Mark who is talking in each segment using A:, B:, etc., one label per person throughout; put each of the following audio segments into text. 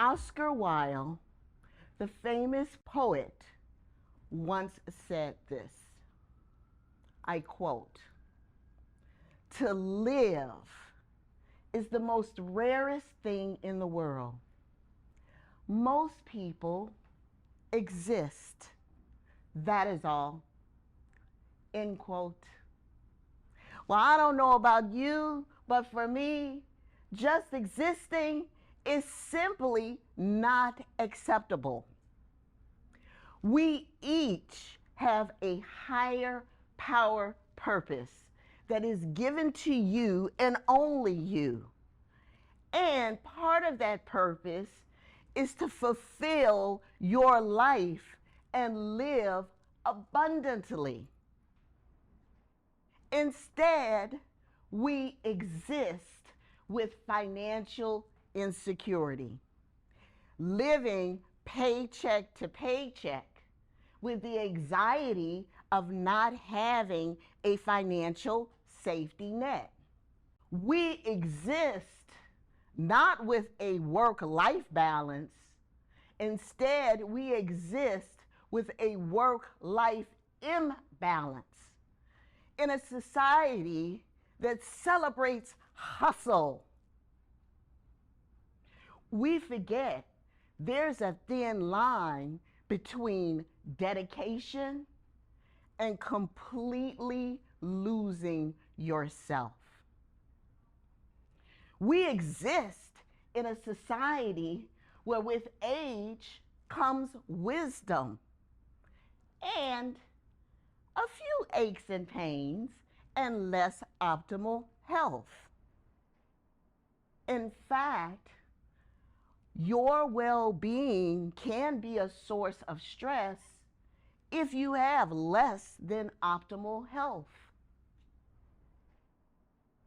A: Oscar Wilde, the famous poet, once said this. I quote, "To live is the most rarest thing in the world. Most people exist. That is all." End quote. Well, I don't know about you, but for me, just existing is simply not acceptable. We each have a higher power purpose that is given to you and only you. And part of that purpose is to fulfill your life and live abundantly. Instead, we exist with financial insecurity, living paycheck to paycheck with the anxiety of not having a financial safety net. We exist not with a work-life balance. Instead, we exist with a work-life imbalance in a society that celebrates hustle. We forget there's a thin line between dedication and completely losing yourself. We exist in a society where with age comes wisdom and a few aches and pains and less optimal health. In fact, your well-being can be a source of stress if you have less than optimal health.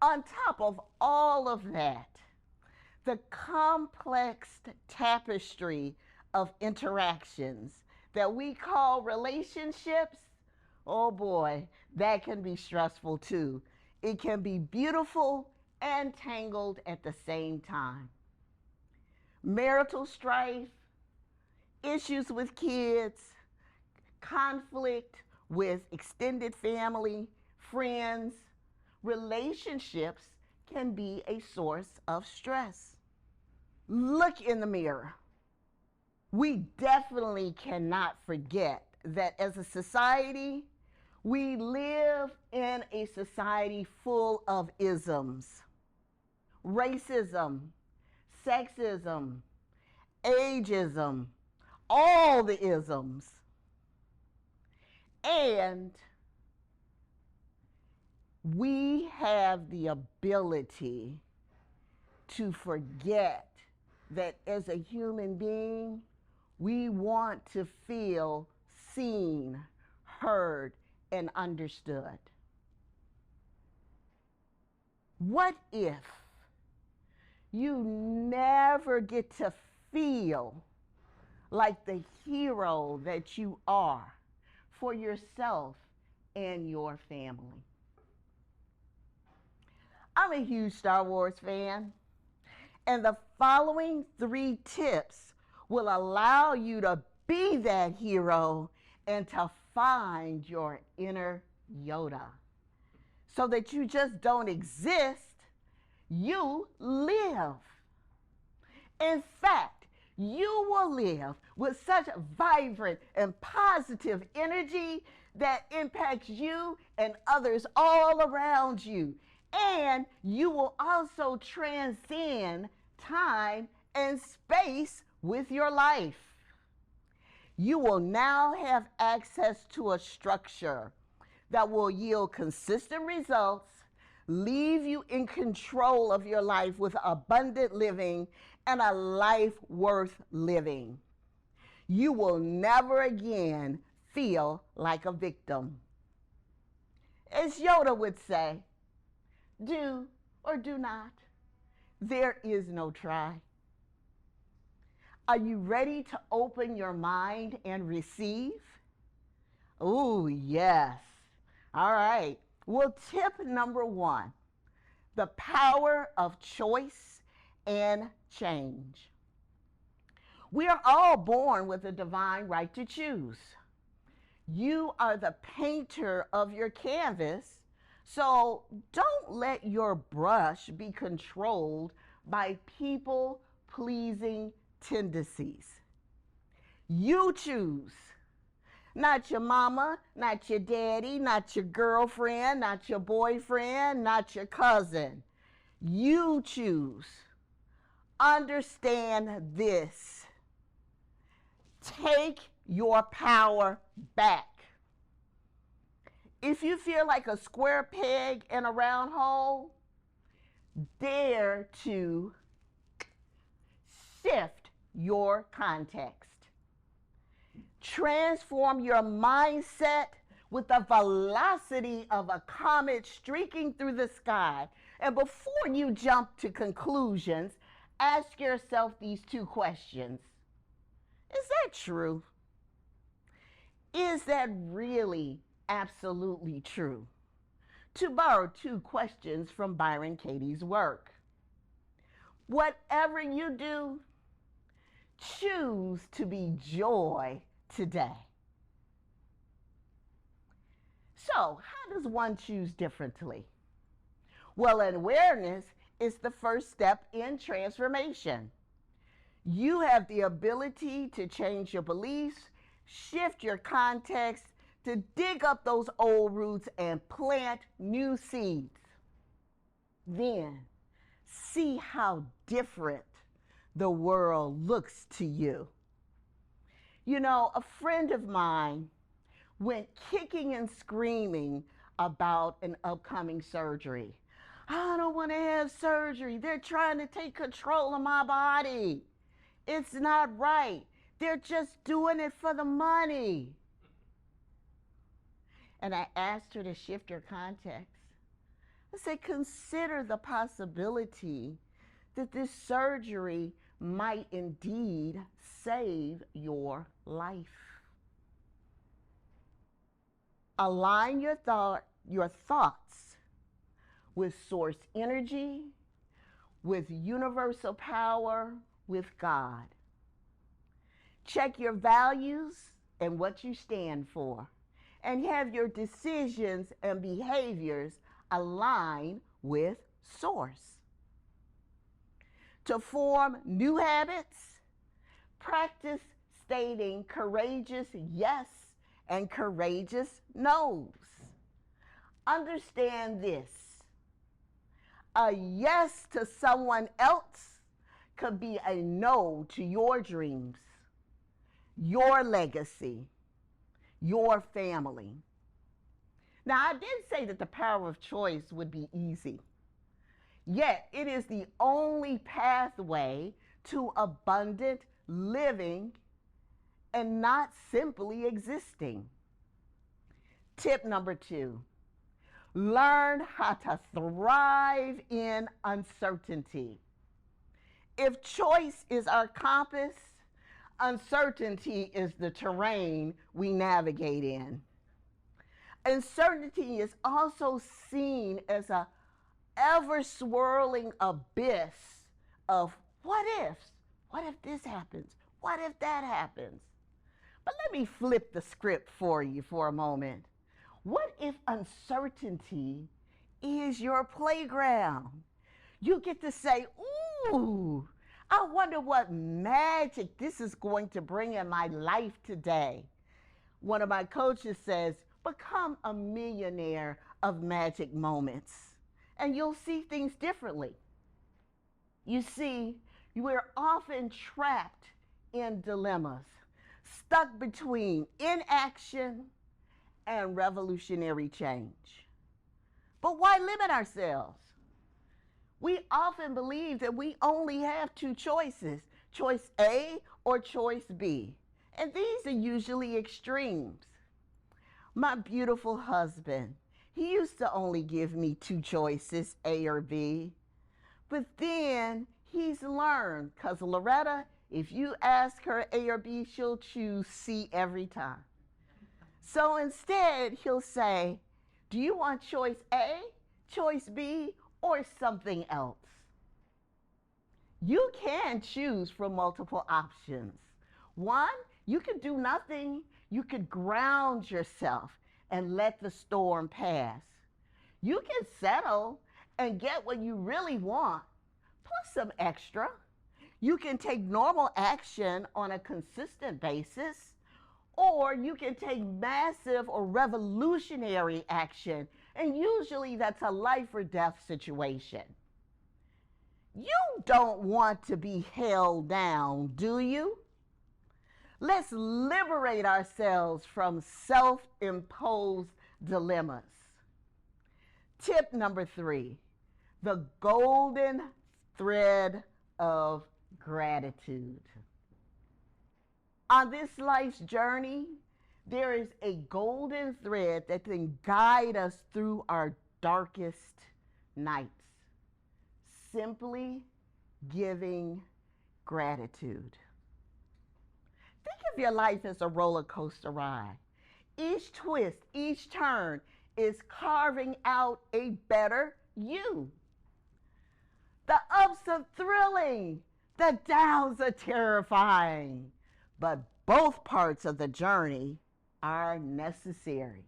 A: On top of all of that, the complex tapestry of interactions that we call relationships, oh boy, that can be stressful too. It can be beautiful and tangled at the same time. Marital strife, issues with kids, conflict with extended family, friends, relationships can be a source of stress. Look in the mirror. We definitely cannot forget that as a society, we live in a society full of isms. Racism, sexism, ageism, all the isms. And we have the ability to forget that as a human being, we want to feel seen, heard, and understood. What if you never get to feel like the hero that you are for yourself and your family? I'm a huge Star Wars fan, and the following 3 tips will allow you to be that hero and to find your inner Yoda so that you just don't exist, you live. In fact, you will live with such vibrant and positive energy that impacts you and others all around you. And you will also transcend time and space with your life. You will now have access to a structure that will yield consistent results, leave you in control of your life with abundant living and a life worth living. You will never again feel like a victim. As Yoda would say, do or do not. There is no try. Are you ready to open your mind and receive? Oh, yes. All right. Well, tip number 1, the power of choice and change. We are all born with a divine right to choose. You are the painter of your canvas, so don't let your brush be controlled by people pleasing tendencies. You choose. Not your mama, not your daddy, not your girlfriend, not your boyfriend, not your cousin. You choose. Understand this. Take your power back. If you feel like a square peg in a round hole, dare to shift your context. Transform your mindset with the velocity of a comet streaking through the sky. And before you jump to conclusions, ask yourself these two questions. Is that true? Is that really absolutely true? To borrow two questions from Byron Katie's work. Whatever you do, choose to be joy today. So, how does one choose differently? Well, awareness is the first step in transformation. You have the ability to change your beliefs, shift your context, to dig up those old roots and plant new seeds. Then, see how different the world looks to you. You know, a friend of mine went kicking and screaming about an upcoming surgery. I don't want to have surgery. They're trying to take control of my body. It's not right. They're just doing it for the money. And I asked her to shift her context. I said, consider the possibility that this surgery might indeed save your life. Align your thoughts with source energy, with universal power, with God. Check your values and what you stand for, and have your decisions and behaviors align with source. To form new habits, practice stating courageous yes and courageous no's. Understand this. A yes to someone else could be a no to your dreams, your legacy, your family. Now, I did say that the power of choice would be easy. Yet, it is the only pathway to abundant living and not simply existing. Tip number 2, learn how to thrive in uncertainty. If choice is our compass, uncertainty is the terrain we navigate in. Uncertainty is also seen as a ever-swirling abyss of what ifs. What if this happens? What if that happens? But let me flip the script for you for a moment. What if uncertainty is your playground? You get to say, ooh, I wonder what magic this is going to bring in my life today. One of my coaches says, become a millionaire of magic moments, and you'll see things differently. You see, we're often trapped in dilemmas, stuck between inaction and revolutionary change. But why limit ourselves? We often believe that we only have two choices, choice A or choice B. And these are usually extremes. My beautiful husband, he used to only give me two choices, A or B. But then he's learned, because Loretta, if you ask her A or B, she'll choose C every time. So instead, he'll say, do you want choice A, choice B, or something else? You can choose from multiple options. One, you could do nothing. You could ground yourself and let the storm pass. You can settle and get what you really want, plus some extra. You can take normal action on a consistent basis, or you can take massive or revolutionary action, and usually that's a life or death situation. You don't want to be held down, do you? Let's liberate ourselves from self-imposed dilemmas. Tip number 3, the golden thread of gratitude. On this life's journey, there is a golden thread that can guide us through our darkest nights. Simply giving gratitude. Think of your life as a roller coaster ride. Each twist, each turn is carving out a better you. The ups are thrilling, the downs are terrifying, but both parts of the journey are necessary.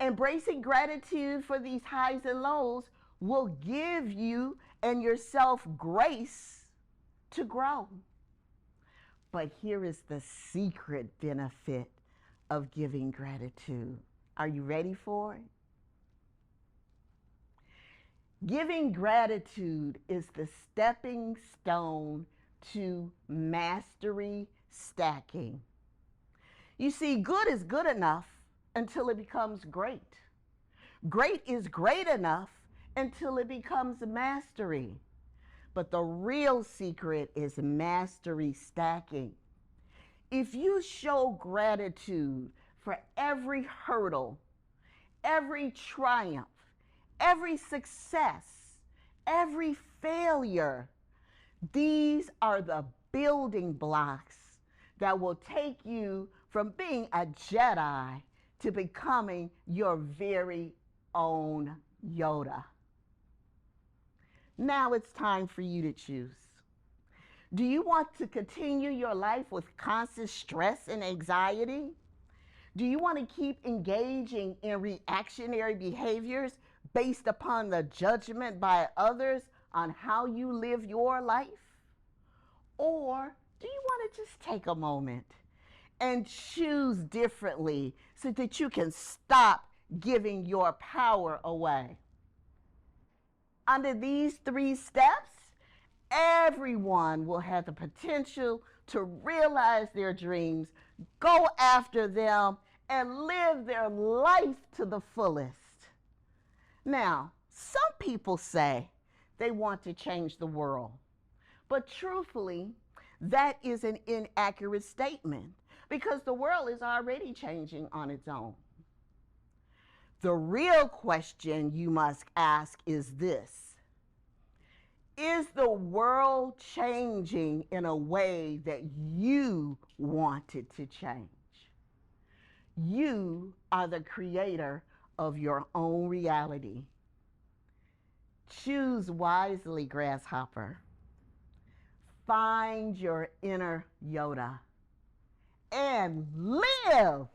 A: Embracing gratitude for these highs and lows will give you and yourself grace to grow. But here is the secret benefit of giving gratitude. Are you ready for it? Giving gratitude is the stepping stone to mastery stacking. You see, good is good enough until it becomes great. Great is great enough until it becomes mastery. But the real secret is mastery stacking. If you show gratitude for every hurdle, every triumph, every success, every failure, these are the building blocks that will take you from being a Jedi to becoming your very own Yoda. Now it's time for you to choose. Do you want to continue your life with constant stress and anxiety? Do you want to keep engaging in reactionary behaviors based upon the judgment by others on how you live your life? Or do you want to just take a moment and choose differently so that you can stop giving your power away? Under these 3 steps, everyone will have the potential to realize their dreams, go after them, and live their life to the fullest. Now, some people say they want to change the world, but truthfully, that is an inaccurate statement because the world is already changing on its own. The real question you must ask is this: is the world changing in a way that you want it to change? You are the creator of your own reality. Choose wisely, grasshopper. Find your inner Yoda and live